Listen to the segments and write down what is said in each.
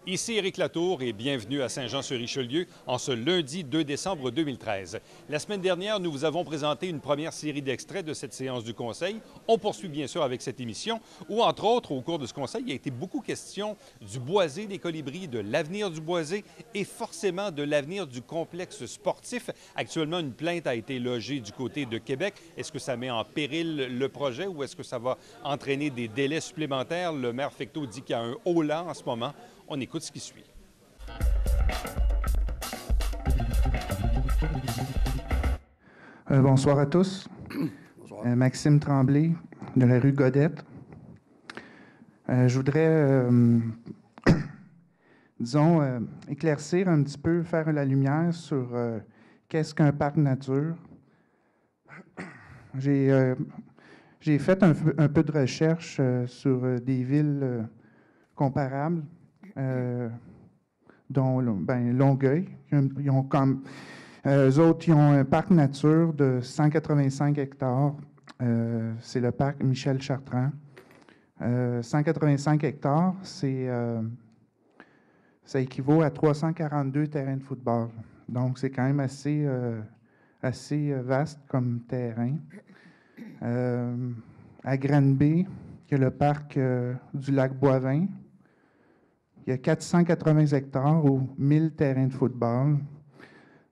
Ici Éric Latour et bienvenue à Saint-Jean-sur-Richelieu en ce lundi 2 décembre 2013. La semaine dernière, nous vous avons présenté une première série d'extraits de cette séance du Conseil. On poursuit bien sûr avec cette émission où, entre autres, au cours de ce Conseil, il y a été beaucoup question du boisé des Colibris, de l'avenir du boisé et forcément de l'avenir du complexe sportif. Actuellement, une plainte a été logée du côté de Québec. Est-ce que ça met en péril le projet ou est-ce que ça va entraîner des délais supplémentaires? Le maire Fecteau dit qu'il y a un haut-là en ce moment. On écoute ce qui suit. Bonsoir à tous. Bonsoir. Maxime Tremblay, de la rue Godette. Je voudrais, disons, éclaircir un petit peu, faire la lumière sur qu'est-ce qu'un parc nature. J'ai fait un peu de recherche sur des villes comparables, dont Longueuil. Ils ont comme, eux autres, ils ont un parc nature de 185 hectares. C'est le parc Michel Chartrand. 185 hectares, ça équivaut à 342 terrains de football. Donc, c'est quand même assez vaste comme terrain. À Granby, il y a le parc du lac Boivin. Il y a 480 hectares ou 1000 terrains de football.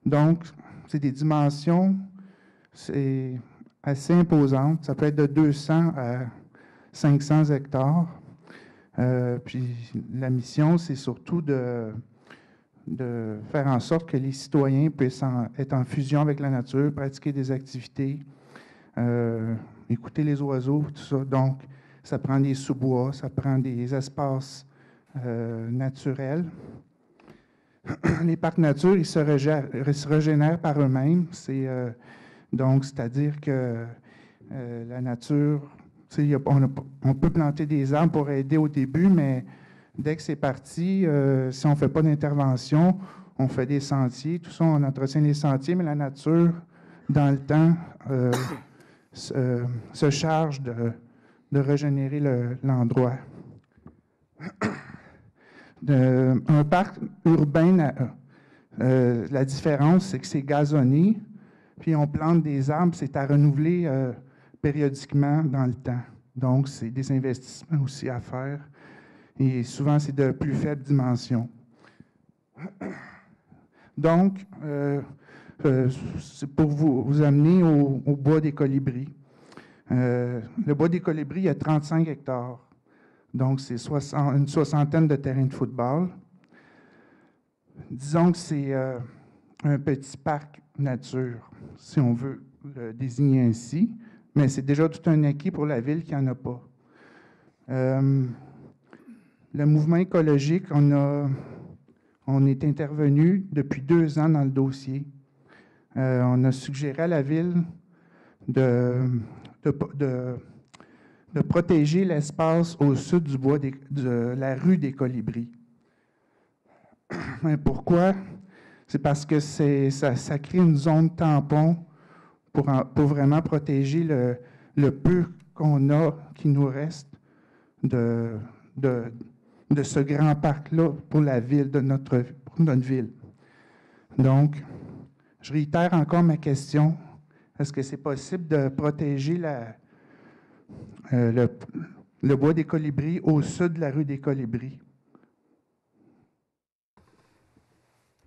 Donc, c'est des dimensions assez imposantes. Ça peut être de 200 à 500 hectares. Puis la mission, c'est surtout de faire en sorte que les citoyens puissent être en fusion avec la nature, pratiquer des activités, écouter les oiseaux, tout ça. Donc, ça prend des sous-bois, ça prend des espaces naturels. Les parcs nature, ils se régénèrent par eux-mêmes. C'est-à-dire que la nature, on peut planter des arbres pour aider au début, mais dès que c'est parti, si on ne fait pas d'intervention, on fait des sentiers, tout ça, on entretient les sentiers, mais la nature, dans le temps, se charge de régénérer l'endroit. Un parc urbain, la différence, c'est que c'est gazonné, puis on plante des arbres, c'est à renouveler périodiquement dans le temps. Donc, c'est des investissements aussi à faire, et souvent, c'est de plus faible dimension. Donc, c'est pour vous amener au bois des Colibris. Le bois des Colibris, il y a 35 hectares. Donc, c'est une soixantaine de terrains de football. Disons que c'est un petit parc nature, si on veut le désigner ainsi, mais c'est déjà tout un acquis pour la ville qui n'en a pas. Le mouvement écologique, on est intervenu depuis 2 ans dans le dossier. On a suggéré à la ville de protéger l'espace au sud du bois de la rue des Colibris. Pourquoi? C'est parce que ça crée une zone tampon pour vraiment protéger le peu qu'on a, qui nous reste de ce grand parc-là pour la ville, pour notre ville. Donc, je réitère encore ma question. Est-ce que c'est possible de protéger le bois des Colibris au sud de la rue des Colibris?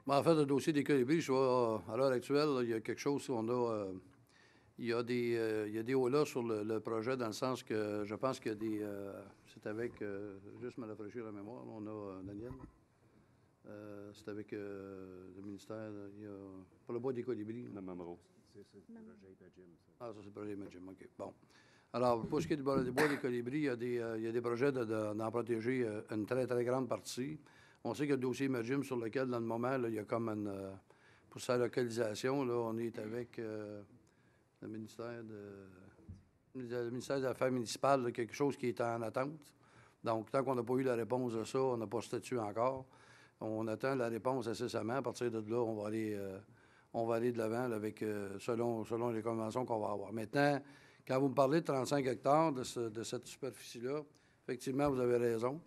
En fait, le dossier des Colibris, je vois, à l'heure actuelle, là, il y a quelque chose où on a... il y a des hauts-là sur le projet, dans le sens que je pense qu'il y a des... c'est avec... juste me rafraîchir la mémoire, on a Daniel. C'est avec le ministère... il y a, pour le bois des Colibris. Le Mamro. C'est le projet Imagim. Ah, ça, c'est le projet Imagim, OK. Bon. Alors, pour ce qui est du bois des Colibris, il y a des projets d'en protéger une très, très grande partie. On sait qu'il y a le dossier Imagim sur lequel, dans le moment, là, il y a comme pour sa localisation, là, on est avec le ministère des Affaires municipales, là, quelque chose qui est en attente. Donc, tant qu'on n'a pas eu la réponse de ça, on n'a pas statué encore. On attend la réponse incessamment. À partir de là, on va aller de l'avant avec selon les conventions qu'on va avoir. Maintenant, quand vous me parlez de 35 hectares de cette superficie-là, effectivement, vous avez raison.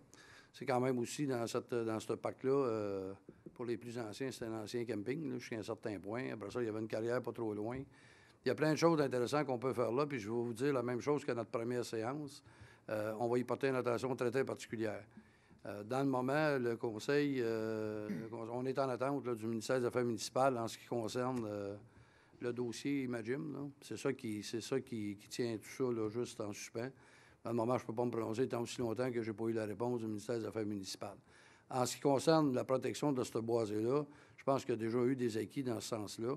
c'est quand même aussi dans ce parc-là, pour les plus anciens, c'était un ancien camping, là, jusqu'à un certain point. Après ça, il y avait une carrière pas trop loin. Il y a plein de choses intéressantes qu'on peut faire là, puis je vais vous dire la même chose que notre première séance. On va y porter une attention très, très particulière. Dans le moment, le Conseil, on est en attente là, du ministère des Affaires municipales en ce qui concerne le dossier Imagim. C'est ça qui tient tout ça là, juste en suspens. Dans le moment, je ne peux pas me prononcer tant aussi longtemps que je n'ai pas eu la réponse du ministère des Affaires municipales. En ce qui concerne la protection de ce boisé-là, je pense qu'il y a déjà eu des acquis dans ce sens-là.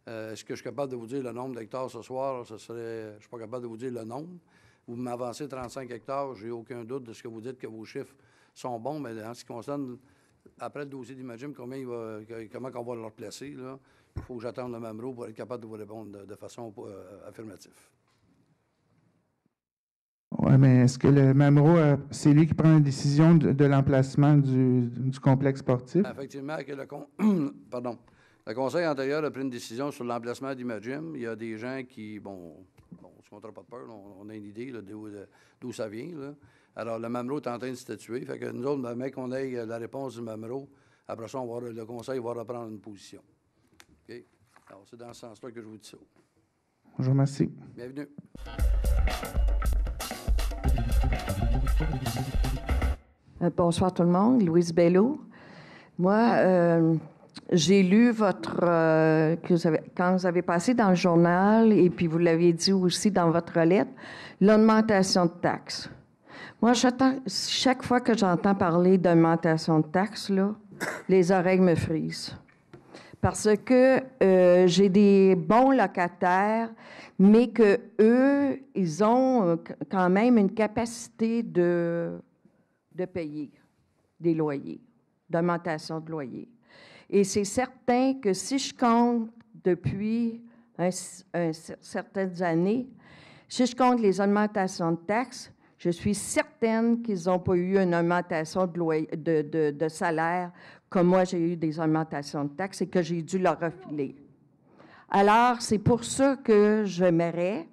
Est-ce que je suis capable de vous dire le nombre d'hectares ce soir? Je ne suis pas capable de vous dire le nombre. Vous m'avancez 35 hectares, je n'ai aucun doute de ce que vous dites, que vos chiffres sont bons, mais en ce qui concerne, après le dossier d'Imagim, comment on va le replacer, là, il faut que j'attende le Mamro pour être capable de vous répondre de façon affirmative. Oui, mais est-ce que le Mamro, c'est lui qui prend la décision de l'emplacement du complexe sportif? Effectivement, que le Conseil antérieur a pris une décision sur l'emplacement d'Imagim. Il y a des gens qui, bon, on ne se comptera pas de peur, on a une idée d'où ça vient. Là. Alors, le Mamro est en train de statuer. Fait que nous autres, le mec, on ait la réponse du Mamro. Après ça, le Conseil va reprendre une position. OK? Alors, c'est dans ce sens-là que je vous dis ça. Je vous remercie. Bienvenue. Bonsoir tout le monde. Louise Bello. Moi, j'ai lu quand vous avez passé dans le journal, et puis vous l'avez dit aussi dans votre lettre, l'augmentation de taxes. Moi, chaque fois que j'entends parler d'augmentation de taxes, là, les oreilles me frisent. Parce que j'ai des bons locataires, mais que eux, ils ont quand même une capacité de payer des loyers, d'augmentation de loyer. Et c'est certain que si je compte depuis certaines années, si je compte les augmentations de taxes, je suis certaine qu'ils n'ont pas eu une augmentation de salaire comme moi, j'ai eu des augmentations de taxes et que j'ai dû leur refiler. Alors, c'est pour ça que j'aimerais,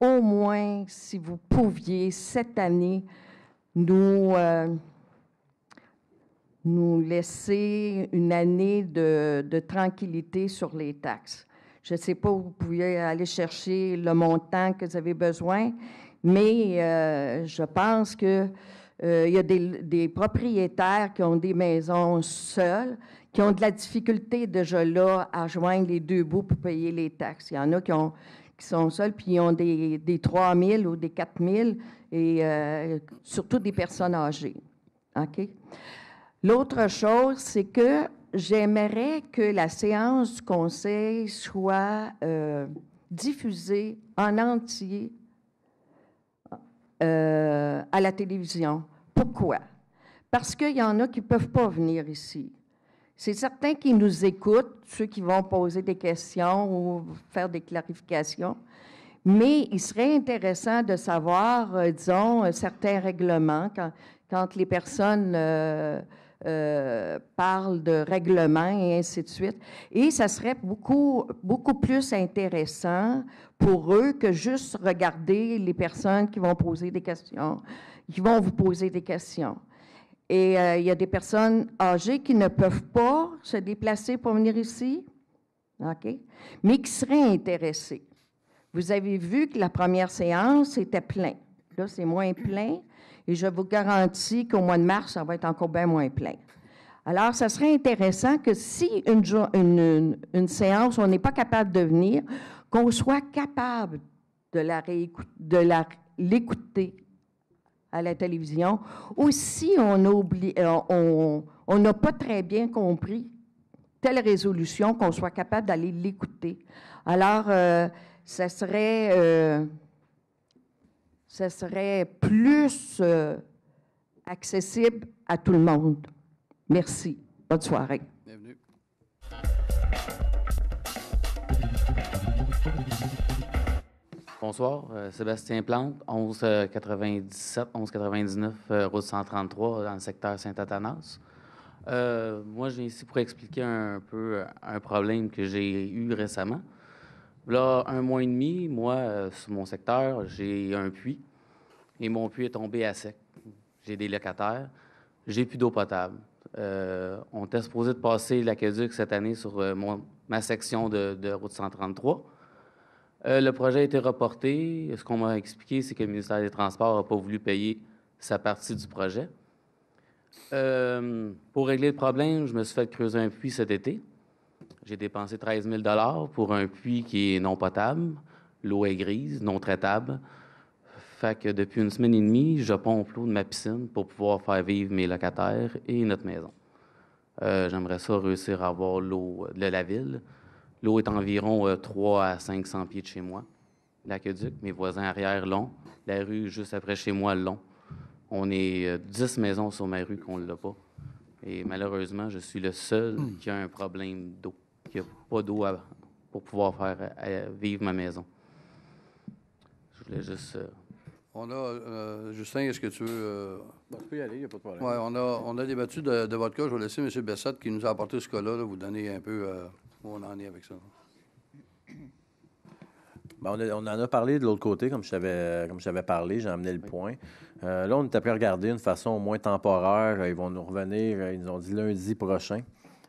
au moins, si vous pouviez, cette année, nous laisser une année de tranquillité sur les taxes. Je ne sais pas où vous pouvez aller chercher le montant que vous avez besoin, mais je pense que il y a des propriétaires qui ont des maisons seules, qui ont de la difficulté déjà là à joindre les deux bouts pour payer les taxes. Il y en a qui sont seuls, puis ils ont des 3 000 ou des 4 000, et surtout des personnes âgées. OK? L'autre chose, c'est que j'aimerais que la séance du Conseil soit diffusée en entier à la télévision. Pourquoi? Parce qu'il y en a qui ne peuvent pas venir ici. C'est certains qui nous écoutent, ceux qui vont poser des questions ou faire des clarifications, mais il serait intéressant de savoir, disons, certains règlements, quand les personnes parlent de règlements et ainsi de suite. Et ça serait beaucoup plus intéressant pour eux que juste regarder les personnes qui vont poser des questions, qui vont vous poser des questions. Et il y a des personnes âgées qui ne peuvent pas se déplacer pour venir ici, OK? Mais qui seraient intéressées. Vous avez vu que la première séance était plein. Là, c'est moins plein. Et je vous garantis qu'au mois de mars, ça va être encore bien moins plein. Alors, ça serait intéressant que si une séance, on n'est pas capable de venir, qu'on soit capable de l'écouter à la télévision, ou si on n'a pas très bien compris telle résolution, qu'on soit capable d'aller l'écouter. Alors, ça serait plus accessible à tout le monde. Merci. Bonne soirée. Bienvenue. Bonsoir, Sébastien Plante, 1199, route 133, dans le secteur Saint-Athanas. Moi, je viens ici pour expliquer un peu un problème que j'ai eu récemment. Là, 1 mois et demi, moi, sur mon secteur, j'ai un puits et mon puits est tombé à sec. J'ai des locataires. j'ai plus d'eau potable. On était supposé de passer l'aqueduc cette année sur ma section de route 133. Le projet a été reporté. Ce qu'on m'a expliqué, c'est que le ministère des Transports n'a pas voulu payer sa partie du projet. Pour régler le problème, je me suis fait creuser un puits cet été. J'ai dépensé 13 000 $ pour un puits qui est non potable. L'eau est grise, non traitable. Fait que depuis une semaine et demie, je pompe l'eau de ma piscine pour pouvoir faire vivre mes locataires et notre maison. J'aimerais ça réussir à avoir l'eau de la ville. L'eau est environ 300 à 500 pieds de chez moi. L'aqueduc, mes voisins arrière l'ont. La rue juste après chez moi l'ont. On est 10 maisons sur ma rue qu'on ne l'a pas. Et malheureusement, je suis le seul qui a un problème d'eau, qui n'a pas d'eau pour pouvoir faire vivre ma maison. Je voulais juste... On a, Justin, est-ce que tu veux... Bon, tu peux y aller, il n'y a pas de problème. Oui, on a débattu de votre cas. Je vais laisser M. Bessette, qui nous a apporté ce cas-là, vous donner un peu où on en est avec ça. Bien, on en a parlé de l'autre côté, comme j'avais parlé, j'ai amené le point. Là, on est après regarder une façon au moins temporaire. Ils vont nous revenir, ils nous ont dit lundi prochain,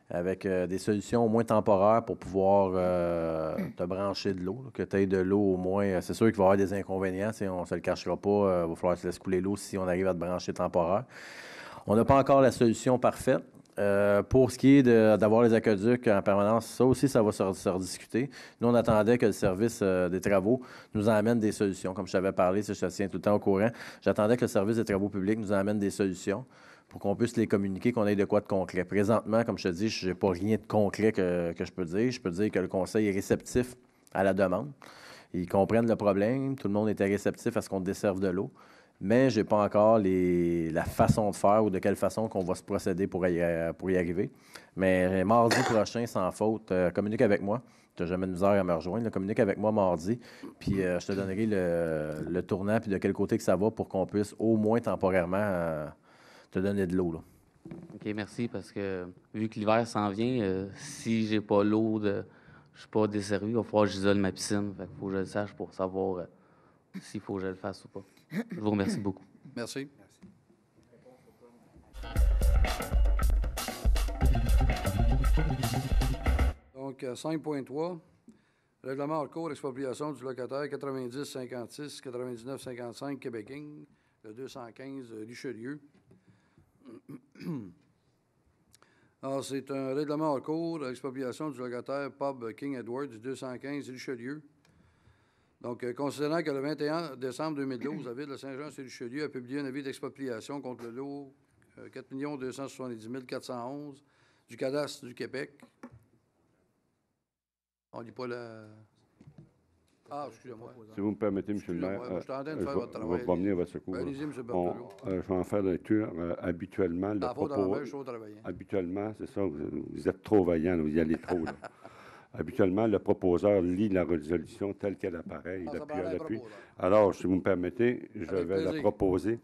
avec des solutions au moins temporaires pour pouvoir te brancher de l'eau, que tu aies de l'eau au moins. C'est sûr qu'il va y avoir des inconvénients, on ne se le cachera pas, il va falloir se laisser couler l'eau si on arrive à te brancher temporaire. On n'a pas encore la solution parfaite. Pour ce qui est d'avoir les aqueducs en permanence, ça aussi, ça va se rediscuter. Nous, on attendait que le service des travaux nous amène des solutions. Comme je t'avais parlé, je te tiens tout le temps au courant, j'attendais que le service des travaux publics nous amène des solutions pour qu'on puisse les communiquer, qu'on ait de quoi de concret. Présentement, comme je te dis, je n'ai pas rien de concret que je peux dire. Je peux dire que le conseil est réceptif à la demande. Ils comprennent le problème. Tout le monde était réceptif à ce qu'on desserve de l'eau. Mais je n'ai pas encore la façon de faire ou de quelle façon qu'on va se procéder pour y arriver. Mais mardi prochain, sans faute, communique avec moi. Tu n'as jamais de misère à me rejoindre. Communique avec moi mardi, puis je te donnerai le tournant puis de quel côté que ça va pour qu'on puisse au moins temporairement te donner de l'eau. Là. OK, merci, parce que vu que l'hiver s'en vient, si j'ai pas l'eau, je ne suis pas desservi, il va falloir que j'isole ma piscine. Fait qu'il faut que je le sache pour savoir s'il faut que je le fasse ou pas. Je vous remercie beaucoup. Merci. Donc, 5.3, règlement hors cours, expropriation du locataire 90-56, 99-55 Québec Inc., le 215 Richelieu. Alors, c'est un règlement hors cours, expropriation du locataire Pub King Edward du 215 Richelieu. Donc, considérant que le 21 décembre 2012, la Ville de Saint-Jean-sur-Richelieu a publié un avis d'expropriation contre le lot 4 270 411 du cadastre du Québec. On ne lit pas la... Ah, excusez-moi. Si vous me permettez, M. le maire, je suis en train de faire votre travail. je vais venir à votre secours. Allez-y, M. Berthelot. Je vais en faire la lecture. Habituellement, le propos... Habituellement, c'est ça, vous êtes trop vaillant, vous y allez trop. Là. Habituellement, le proposeur lit la résolution telle qu'elle apparaît, il appuie à l'appui. Alors, si vous me permettez, je vais la proposer.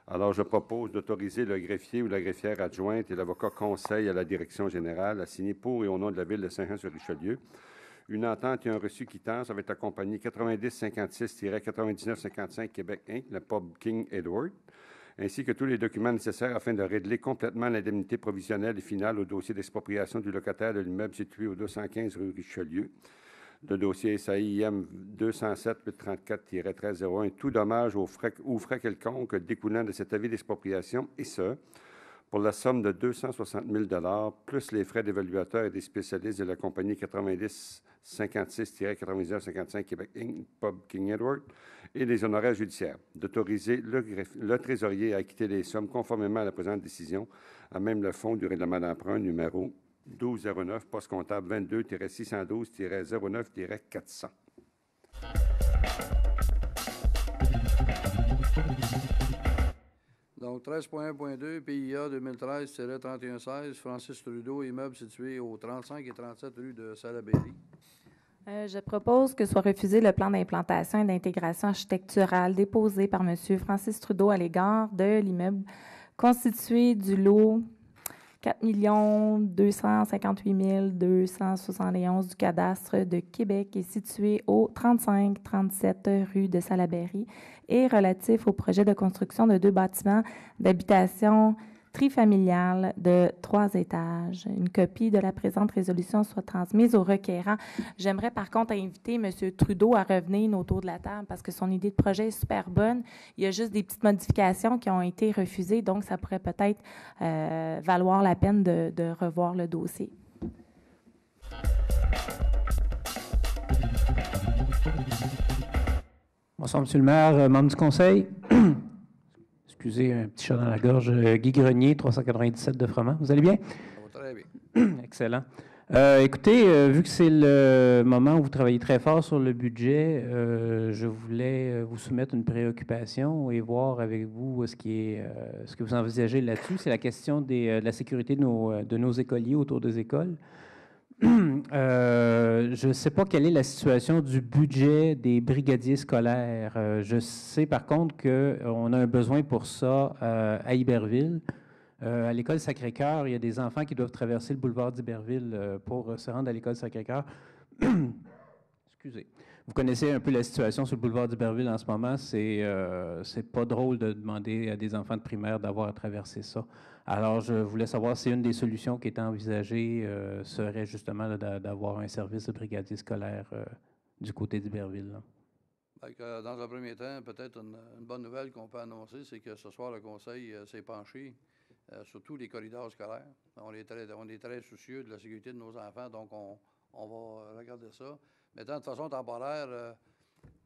Alors, je propose d'autoriser le greffier ou la greffière adjointe et l'avocat conseil à la direction générale à signer pour et au nom de la Ville de Saint-Jean-sur-Richelieu une entente et un reçu quittance avec la compagnie 9056-9955 Québec Inc., le Pub King Edward, ainsi que tous les documents nécessaires afin de régler complètement l'indemnité provisionnelle et finale au dossier d'expropriation du locataire de l'immeuble situé au 215 rue Richelieu, le dossier SAIM 207-834-1301, tout dommage ou frais quelconques découlant de cet avis d'expropriation, et ce, pour la somme de 260 000 $, plus les frais d'évaluateur et des spécialistes de la compagnie 9056-9955 Québec Inc., Pub King Edward, et les honoraires judiciaires, d'autoriser le trésorier à acquitter les sommes conformément à la présente décision, à même le fonds du règlement d'emprunt numéro 1209, poste comptable 22-612-09-400. Donc, 13.1.2, PIA 2013-3116, Francis Trudeau, immeuble situé au 35 et 37 rue de Salaberry. Je propose que soit refusé le plan d'implantation et d'intégration architecturale déposé par M. Francis Trudeau à l'égard de l'immeuble constitué du lot 4 258 271 du cadastre de Québec et situé au 35-37 rue de Salaberry et relatif au projet de construction de 2 bâtiments d'habitation trifamiliale de 3 étages. Une copie de la présente résolution soit transmise au requérant. J'aimerais par contre inviter M. Trudeau à revenir autour de la table parce que son idée de projet est super bonne. Il y a juste des petites modifications qui ont été refusées, donc ça pourrait peut-être valoir la peine de revoir le dossier. Bonsoir, M. le maire, membre du conseil. Excusez, un petit chat dans la gorge. Guy Grenier, 397 de Froment. Vous allez bien? Ça va très bien. Excellent. Écoutez, vu que c'est le moment où vous travaillez très fort sur le budget, je voulais vous soumettre une préoccupation et voir avec vous ce que vous envisagez là-dessus. C'est la question de la sécurité de nos écoliers autour des écoles. Je ne sais pas quelle est la situation du budget des brigadiers scolaires. Je sais par contre qu'on a un besoin pour ça à Iberville. À l'école Sacré-Cœur, il y a des enfants qui doivent traverser le boulevard d'Iberville pour se rendre à l'école Sacré-Cœur. Excusez. Vous connaissez un peu la situation sur le boulevard d'Iberville en ce moment. C'est pas drôle de demander à des enfants de primaire d'avoir à traverser ça. Alors, je voulais savoir si une des solutions qui était envisagée serait justement d'avoir un service de brigadier scolaire du côté d'Iberville. Dans un premier temps, peut-être une bonne nouvelle qu'on peut annoncer, c'est que ce soir, le Conseil s'est penché sur tous les corridors scolaires. On est très soucieux de la sécurité de nos enfants, donc on va regarder ça. Maintenant, de façon temporaire,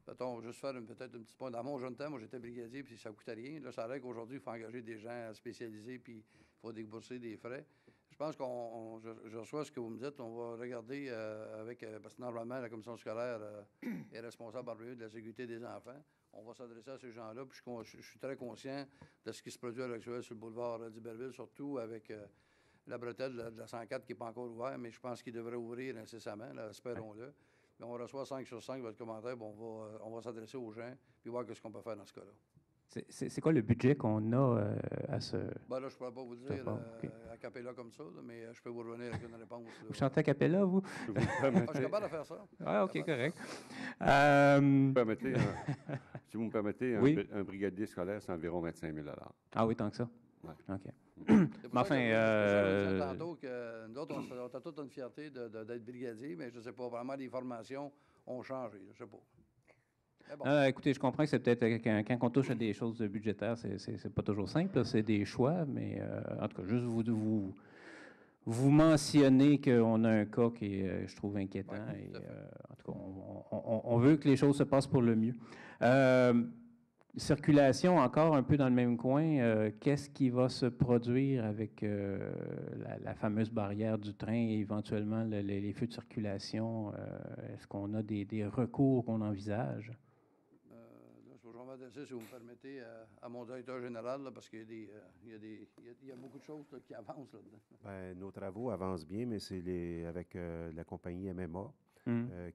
peut-on juste faire peut-être un petit point. Dans mon jeune temps, moi, j'étais brigadier, puis ça ne coûtait rien. Là, ça a l'air qu'aujourd'hui, il faut engager des gens spécialisés, puis il faut débourser des frais. Je pense je reçois ce que vous me dites. On va regarder parce que normalement, la commission scolaire est responsable de la sécurité des enfants. On va s'adresser à ces gens-là, puis je suis très conscient de ce qui se produit à l'heure actuelle sur le boulevard d'Iberville, surtout avec la bretelle de la 104 qui n'est pas encore ouverte, mais je pense qu'il devrait ouvrir incessamment, espérons-le. Mais on reçoit 5 sur 5 votre commentaire, bon, on va s'adresser aux gens puis voir ce qu'on peut faire dans ce cas-là. C'est quoi le budget qu'on a à ce... Ben là, je ne pourrais pas vous le dire à capella comme ça, là, mais je peux vous revenir avec une réponse. Vous chantez à capella, vous? Je suis capable de faire ça. Ah, OK, correct. Si vous me permettez, oui? un brigadier scolaire, c'est environ 25 000 $. Ah oui, tant que ça? Oui. OK. Mais enfin, je disais tantôt que nous autres, on a toute une fierté d'être brigadier, mais je ne sais pas, vraiment, les formations ont changé. Je ne sais pas. Bon. Écoutez, je comprends que c'est peut-être quand on touche à des choses budgétaires, c'est pas toujours simple, c'est des choix, mais en tout cas, juste vous mentionnez qu'on a un cas qui est, je trouve, inquiétant. Ouais, et, en tout cas, on veut que les choses se passent pour le mieux. Circulation, encore un peu dans le même coin, qu'est-ce qui va se produire avec la fameuse barrière du train et éventuellement les feux de circulation? Est-ce qu'on a des recours qu'on envisage? Je vais m'adresser, si vous me permettez, à mon directeur général, là, parce qu'il y a beaucoup de choses là, qui avancent là-dedans. Bien, nos travaux avancent bien, mais c'est avec la compagnie MMA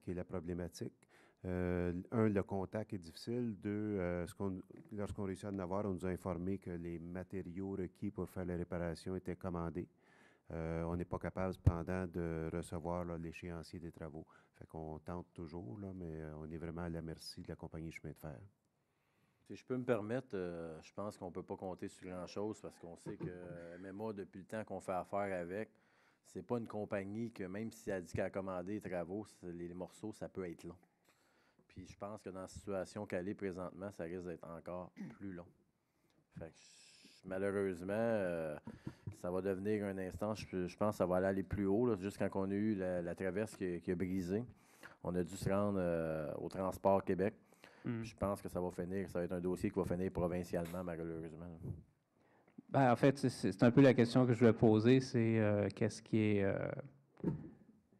qui est la problématique. Le contact est difficile. Deux, lorsqu'on réussit à en avoir, on nous a informé que les matériaux requis pour faire la réparation étaient commandés. On n'est pas capable, cependant, de recevoir l'échéancier des travaux. Fait qu'on tente toujours, là, mais on est vraiment à la merci de la compagnie chemin de fer. Si je peux me permettre, je pense qu'on ne peut pas compter sur grand-chose parce qu'on sait que MMA, depuis le temps qu'on fait affaire avec, c'est pas une compagnie que même si elle dit qu'elle a commandé les travaux, les morceaux, ça peut être long. Puis je pense que dans la situation qu'elle est présentement, ça risque d'être encore plus long. Fait que malheureusement, ça va devenir un instant, je pense que ça va aller plus haut. Là, juste quand on a eu la traverse qui a brisé, on a dû se rendre au Transport Québec. Je pense que ça va être un dossier qui va finir provincialement, malheureusement. Ben, en fait, c'est un peu la question que je voulais poser, c'est qu'est-ce qui est...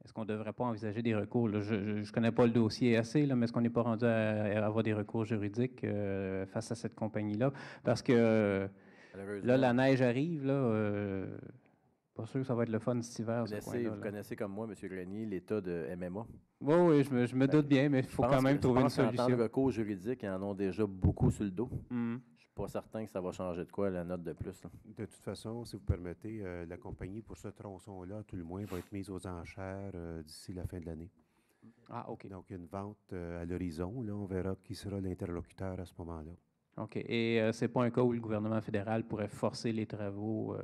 Est-ce qu'on ne devrait pas envisager des recours? Là, je ne connais pas le dossier assez, là, mais est-ce qu'on n'est pas rendu à avoir des recours juridiques face à cette compagnie-là? Parce que là, la neige arrive, là... pas sûr que ça va être le fun cet hiver. Vous connaissez comme moi, M. Grenier, l'état de MMA. Oui, je me doute bien, mais il faut quand même trouver une solution. En temps de recours juridique, ils en ont déjà beaucoup sur le dos. Je ne suis pas certain que ça va changer de quoi, la note de plus. Là. De toute façon, si vous permettez, la compagnie, pour ce tronçon-là, tout le moins, va être mise aux enchères d'ici la fin de l'année. Ah, OK. Donc, une vente à l'horizon. Là, on verra qui sera l'interlocuteur à ce moment-là. OK. Et ce n'est pas un cas où le gouvernement fédéral pourrait forcer les travaux?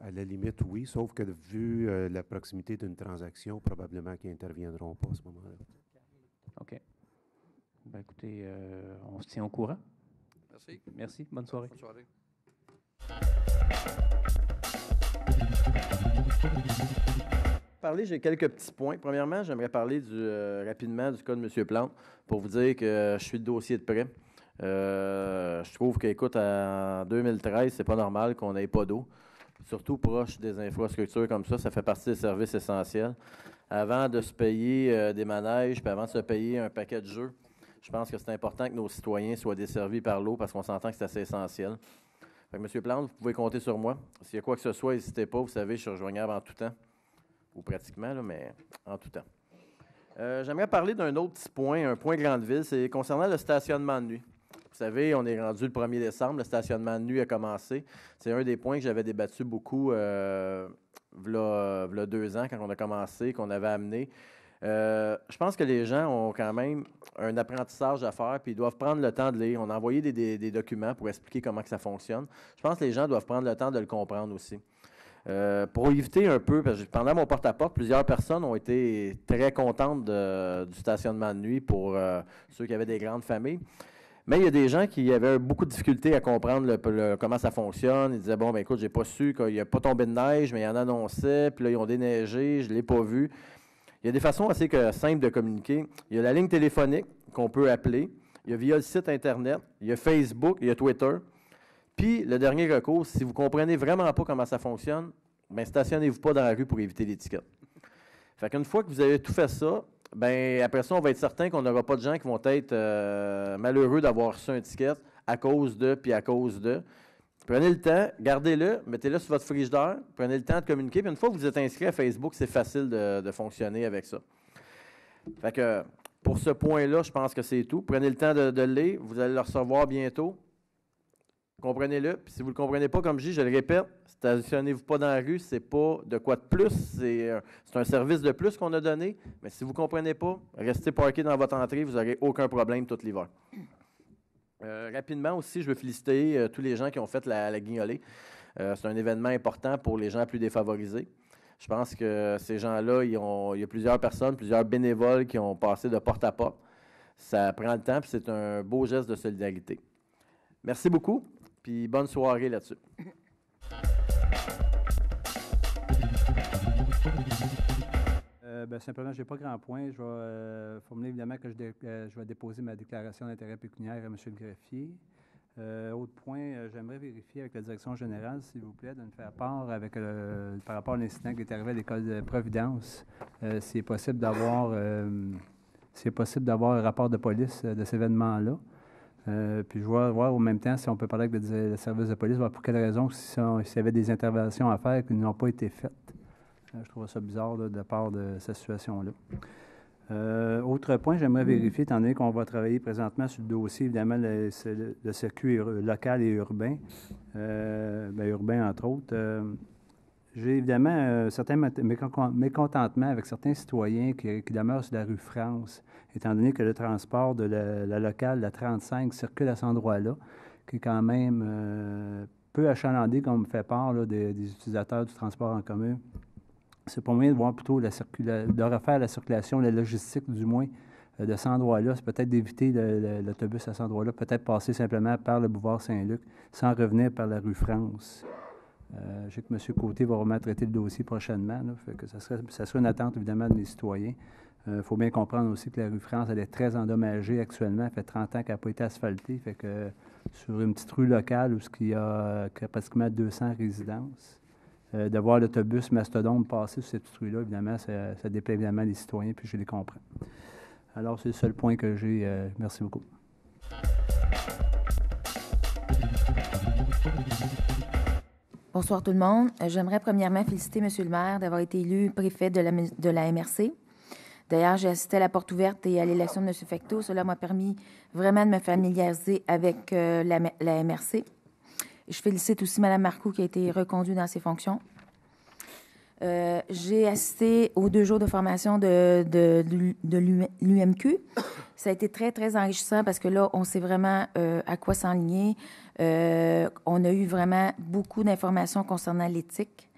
À la limite, oui, sauf que vu la proximité d'une transaction, probablement qu'ils n'interviendront pas à ce moment-là. OK. Ben, écoutez, on se tient au courant. Merci. Merci. Bonne soirée. Bonne soirée. J'ai quelques petits points. Premièrement, j'aimerais parler rapidement du cas de M. Plante pour vous dire que je suis le dossier de près. Je trouve qu'écoute, en 2013, c'est pas normal qu'on n'ait pas d'eau, surtout proche des infrastructures comme ça. Ça fait partie des services essentiels. Avant de se payer des manèges, puis avant de se payer un paquet de jeux, je pense que c'est important que nos citoyens soient desservis par l'eau parce qu'on s'entend que c'est assez essentiel. Fait que, M. Plante, vous pouvez compter sur moi. S'il y a quoi que ce soit, n'hésitez pas. Vous savez, je suis rejoignable en tout temps. Ou pratiquement, là, mais en tout temps. J'aimerais parler d'un autre petit point, un point grande ville, c'est concernant le stationnement de nuit. Vous savez, on est rendu le 1er décembre, le stationnement de nuit a commencé. C'est un des points que j'avais débattu beaucoup v'là 2 ans, quand on a commencé, qu'on avait amené. Je pense que les gens ont quand même un apprentissage à faire, puis ils doivent prendre le temps de lire. On a envoyé des documents pour expliquer comment que ça fonctionne. Je pense que les gens doivent prendre le temps de le comprendre aussi. Pour éviter un peu, parce que pendant mon porte-à-porte, plusieurs personnes ont été très contentes du stationnement de nuit pour ceux qui avaient des grandes familles. Mais il y a des gens qui avaient beaucoup de difficultés à comprendre comment ça fonctionne. Ils disaient, bon, ben écoute, j'ai pas su qu'il n'y a pas tombé de neige, mais il y en annonçait, puis là, ils ont déneigé, je ne l'ai pas vu. Il y a des façons assez simples de communiquer. Il y a la ligne téléphonique qu'on peut appeler. Il y a via le site Internet. Il y a Facebook, il y a Twitter. Puis, le dernier recours, si vous ne comprenez vraiment pas comment ça fonctionne, bien, stationnez-vous pas dans la rue pour éviter l'étiquette. Fait qu'une fois que vous avez tout fait ça, bien, après ça, on va être certain qu'on n'aura pas de gens qui vont être malheureux d'avoir reçu une étiquette à cause de, puis à cause de. Prenez le temps, gardez-le, mettez-le sur votre frigidaire, prenez le temps de communiquer. Puis une fois que vous êtes inscrit à Facebook, c'est facile de fonctionner avec ça. Fait que pour ce point-là, je pense que c'est tout. Prenez le temps de le lire, vous allez le recevoir bientôt. Comprenez-le. Puis si vous ne le comprenez pas, comme je dis, je le répète, stationnez-vous pas dans la rue, c'est pas de quoi de plus, c'est un service de plus qu'on a donné. Mais si vous ne comprenez pas, restez parké dans votre entrée, vous n'aurez aucun problème tout l'hiver. Rapidement aussi, je veux féliciter tous les gens qui ont fait la guignolée. C'est un événement important pour les gens plus défavorisés. Je pense que ces gens-là, il y a plusieurs personnes, plusieurs bénévoles qui ont passé de porte à porte. Ça prend le temps, puis c'est un beau geste de solidarité. Merci beaucoup. Puis bonne soirée là-dessus. Simplement, je n'ai pas grand point. Je vais formuler évidemment que je vais déposer ma déclaration d'intérêt pécuniaire à M. le greffier. Autre point, j'aimerais vérifier avec la direction générale, s'il vous plaît, de me faire part par rapport à l'incident qui est arrivé à l'école de Providence, s'il est possible d'avoir un rapport de police de cet événement-là. Puis je vais voir en même temps si on peut parler avec le service de police, voir pour quelle raison, s'il y avait des interventions à faire qui n'ont pas été faites. Je trouve ça bizarre là, de la part de cette situation-là. Autre point, j'aimerais vérifier, étant donné qu'on va travailler présentement sur le dossier, évidemment, le circuit local et urbain, urbain entre autres. J'ai évidemment certains mécontentements avec certains citoyens qui demeurent sur la rue France, étant donné que le transport de la locale, la 35, circule à cet endroit-là, qui est quand même peu achalandé, comme me fait part là, des utilisateurs du transport en commun. C'est pour moi de voir plutôt de refaire la circulation, la logistique du moins, de cet endroit-là. C'est peut-être d'éviter l'autobus à cet endroit-là, peut-être passer simplement par le boulevard Saint-Luc, sans revenir par la rue France. Je sais que M. Côté va vraiment traiter le dossier prochainement. Là, fait que ça serait une attente, évidemment, de mes citoyens. Il faut bien comprendre aussi que la rue France, elle est très endommagée actuellement. Ça fait 30 ans qu'elle n'a pas été asphaltée. Fait que sur une petite rue locale où il y a pratiquement 200 résidences, de voir l'autobus mastodonte passer sur cette petite rue-là, évidemment, ça déplaît évidemment les citoyens, puis je les comprends. Alors, c'est le seul point que j'ai. Merci beaucoup. Bonsoir tout le monde. J'aimerais premièrement féliciter M. le maire d'avoir été élu préfet de la MRC. D'ailleurs, j'ai assisté à la porte ouverte et à l'élection de M. Fecteau. Cela m'a permis vraiment de me familiariser avec la MRC. Je félicite aussi Mme Marcoux qui a été reconduite dans ses fonctions. J'ai assisté aux 2 jours de formation de l'UMQ. Ça a été très, très enrichissant parce que là, on sait vraiment à quoi s'enligner. On a eu vraiment beaucoup d'informations concernant l'éthique.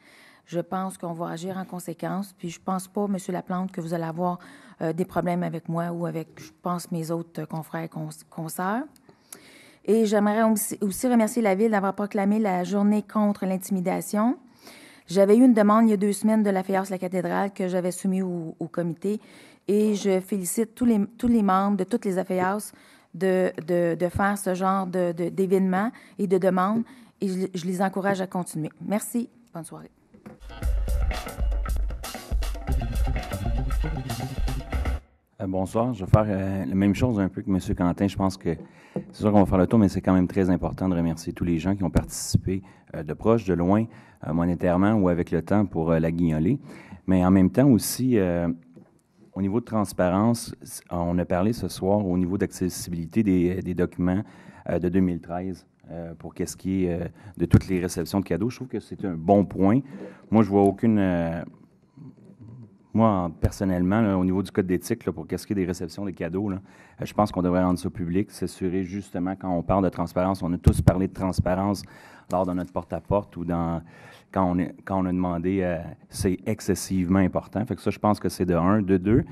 Je pense qu'on va agir en conséquence. Puis je pense pas, M. Laplante, que vous allez avoir des problèmes avec moi ou avec, je pense, mes autres confrères et consoeurs. Et j'aimerais aussi remercier la Ville d'avoir proclamé la journée contre l'intimidation. J'avais eu une demande il y a 2 semaines de la FEAS La Cathédrale que j'avais soumise au comité et je félicite tous les membres de toutes les AFEAS de faire ce genre d'événements et de demandes et je les encourage à continuer. Merci. Bonne soirée. Bonsoir. Je vais faire la même chose un peu que M. Quentin. Je pense que c'est sûr qu'on va faire le tour, mais c'est quand même très important de remercier tous les gens qui ont participé de proche, de loin, monétairement ou avec le temps pour la guignoler. Mais en même temps aussi, au niveau de transparence, on a parlé ce soir au niveau d'accessibilité des documents de 2013 pour qu'est-ce qui est de toutes les réceptions de cadeaux. Je trouve que c'est un bon point. Moi, je vois aucune... Moi, personnellement, là, au niveau du code d'éthique, pour qu'est-ce qui est des réceptions des cadeaux, là, je pense qu'on devrait rendre ça public, s'assurer justement, quand on parle de transparence, on a tous parlé de transparence lors de notre porte-à-porte ou quand on a demandé, c'est excessivement important. Fait que ça, je pense que c'est de 1. De 2,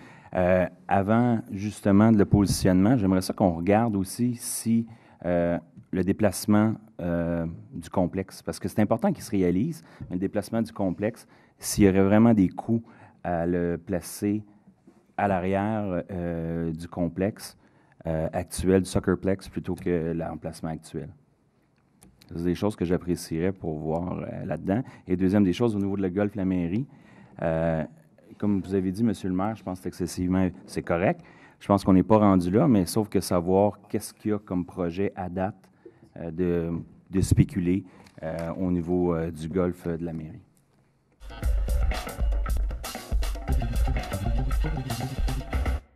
avant justement de le positionnement, j'aimerais ça qu'on regarde aussi si le déplacement du complexe, parce que c'est important qu'il se réalise, mais le déplacement du complexe, s'il y aurait vraiment des coûts à le placer à l'arrière du complexe actuel, du Soccerplex, plutôt que l'emplacement actuel. C'est des choses que j'apprécierais pour voir là-dedans. Et deuxième des choses, au niveau de le golf, la mairie, comme vous avez dit, M. le maire, je pense que excessivement, c'est correct. Je pense qu'on n'est pas rendu là, mais sauf que savoir qu'est-ce qu'il y a comme projet à date de spéculer au niveau du golf de la mairie.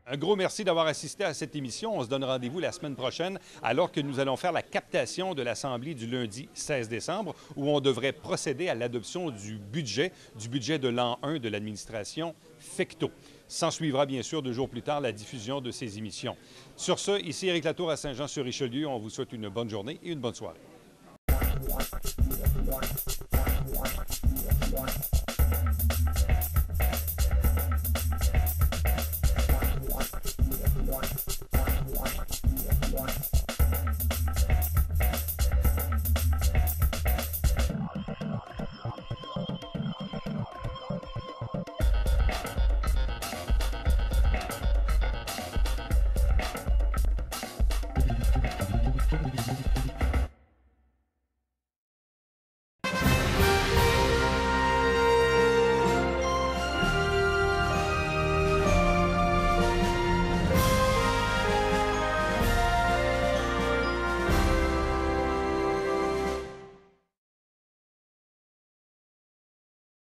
Un gros merci d'avoir assisté à cette émission. On se donne rendez-vous la semaine prochaine alors que nous allons faire la captation de l'Assemblée du lundi 16 décembre où on devrait procéder à l'adoption du budget de l'an 1 de l'administration FECTO. S'en suivra bien sûr 2 jours plus tard la diffusion de ces émissions. Sur ce, ici Éric Latour à Saint-Jean-sur-Richelieu. On vous souhaite une bonne journée et une bonne soirée.